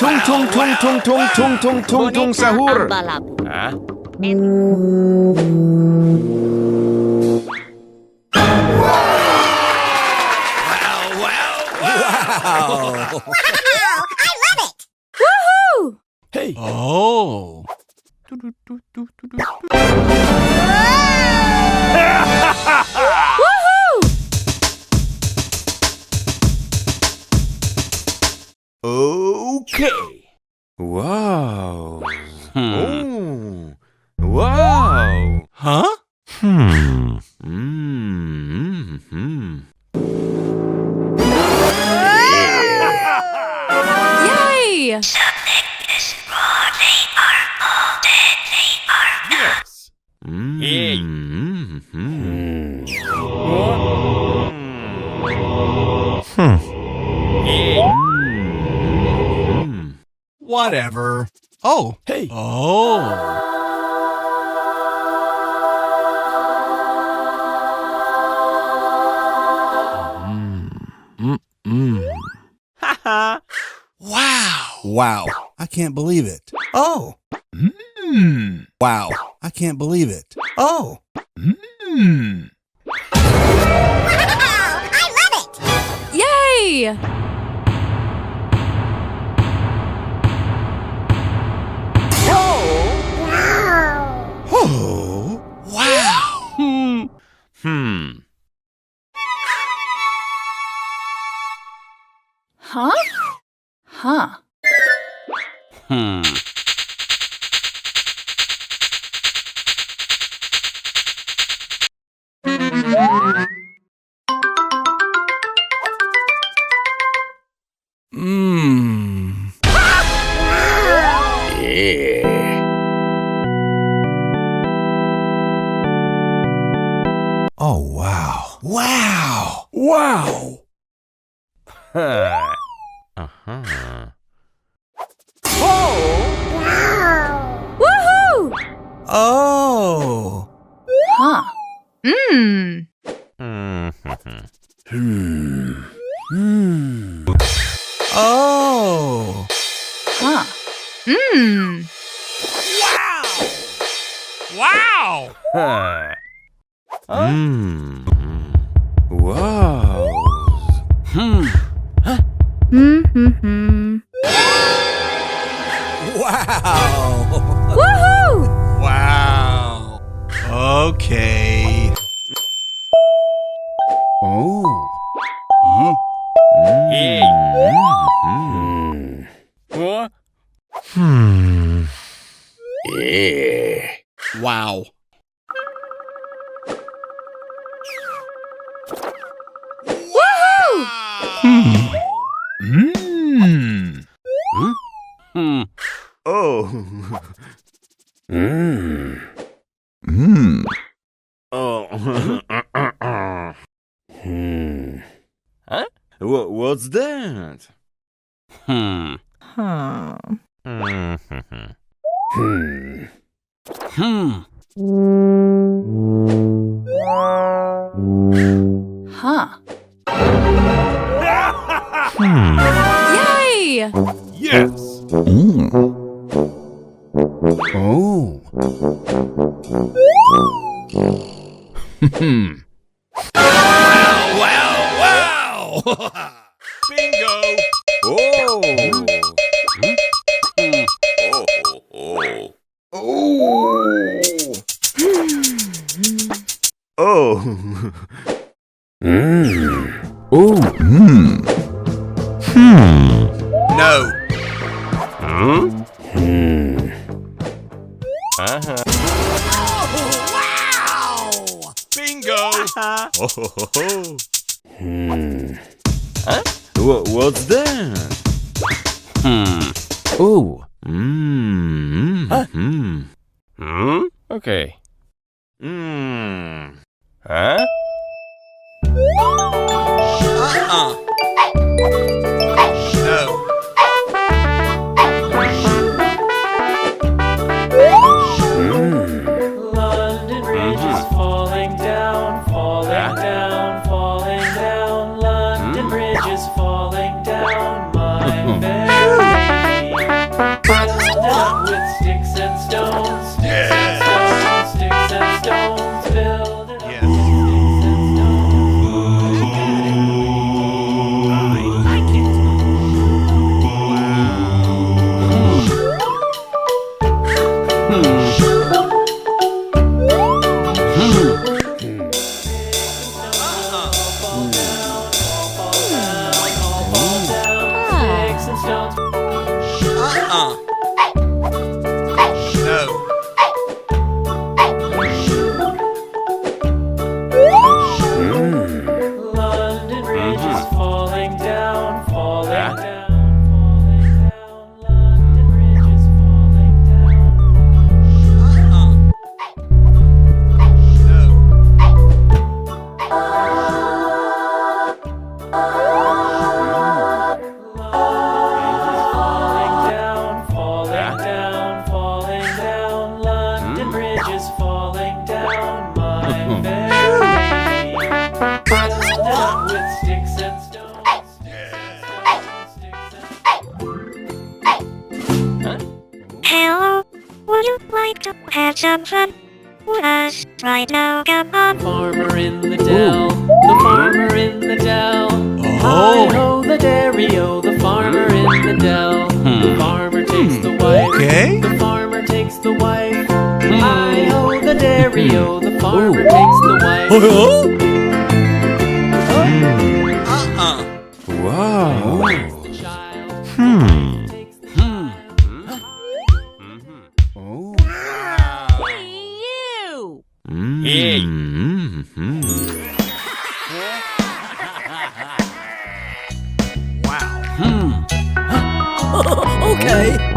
Tung tung tung tung tung tung tung tung tung sahur. Hah? Wow! I love it! Woohoo! Hey! Oh. Woohoo! Okay. Wow. Oh. Wow. Huh? Yay! Yes. Whatever. Oh. Hey. Oh. Wow. Wow. I can't believe it. Oh. Wow. I can't believe it. Oh. I love it! Yay! Oh. Wow. Huh? Huh. Oh, wow. Wow. Wow. Woohoo! Oh. Huh. Oh. Huh. Wow. Wow. Wow. Woohoo! Wow. Okay. Oh. Huh? Wow. Woohoo! Oh. Huh? What's that? Huh. Huh. Yay! Yes. Oh. Wow. Bingo. Oh. Oh. No. Wow. Bingo. What's that? Oh. Okay. Huh? No. London Bridge is falling down, falling down, falling down. London Bridge is falling down, my very stones. No. London Bridge is falling down, falling down, falling down. London Bridge is falling down. Falling down, falling down, falling down. London Bridge is falling down. My very filled up with sticks and stones. Sticks and stones. Hello, would you like to have some fun with us right now? Come on. Farmer in the dell, the farmer in the dell. Hi-ho, the dairy-o, the farmer in the dell. The farmer takes the wife, Okay. the farmer takes the wife. Hi-ho, the dairy-o, the farmer takes the wife. Wow. The child takes the child. Oh. You. Okay.